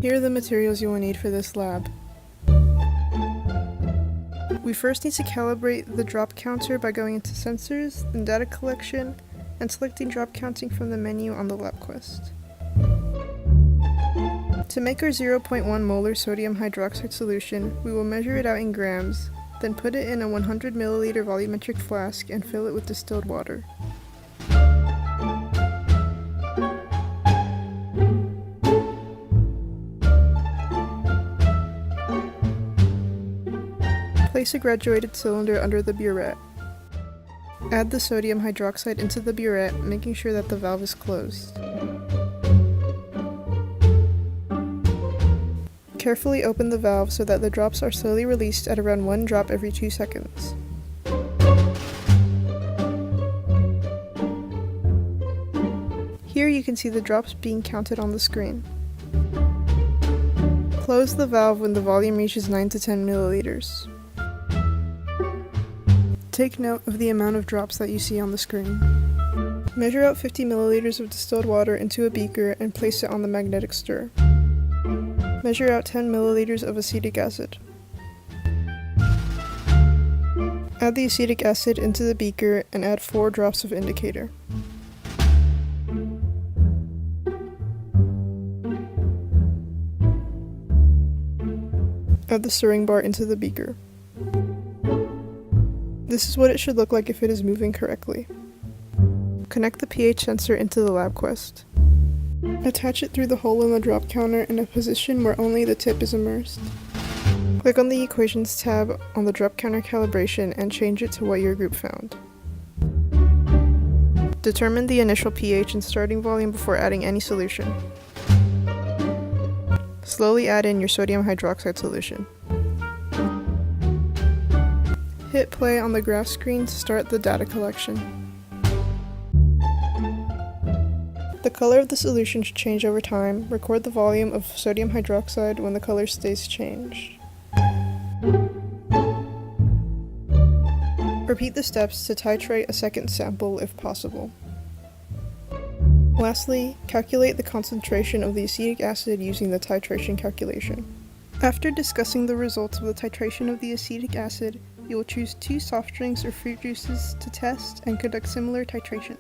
Here are the materials you will need for this lab. We first need to calibrate the drop counter by going into Sensors, then Data Collection, and selecting drop counting from the menu on the LabQuest. To make our 0.1 molar sodium hydroxide solution, we will measure it out in grams, then put it in a 100 milliliter volumetric flask and fill it with distilled water. Place a graduated cylinder under the burette. Add the sodium hydroxide into the burette, making sure that the valve is closed. Carefully open the valve so that the drops are slowly released at around 1 drop every 2 seconds. Here you can see the drops being counted on the screen. Close the valve when the volume reaches 9 to 10 milliliters. Take note of the amount of drops that you see on the screen. Measure out 50 milliliters of distilled water into a beaker and place it on the magnetic stir. Measure out 10 milliliters of acetic acid. Add the acetic acid into the beaker and add 4 drops of indicator. Add the stirring bar into the beaker. This is what it should look like if it is moving correctly. Connect the pH sensor into the LabQuest. Attach it through the hole in the drop counter in a position where only the tip is immersed. Click on the Equations tab on the drop counter calibration and change it to what your group found. Determine the initial pH and starting volume before adding any solution. Slowly add in your sodium hydroxide solution. Hit play on the graph screen to start the data collection. The color of the solution should change over time. Record the volume of sodium hydroxide when the color stays changed. Repeat the steps to titrate a second sample if possible. Lastly, calculate the concentration of the acetic acid using the titration calculation. After discussing the results of the titration of the acetic acid, you will choose 2 soft drinks or fruit juices to test and conduct similar titrations.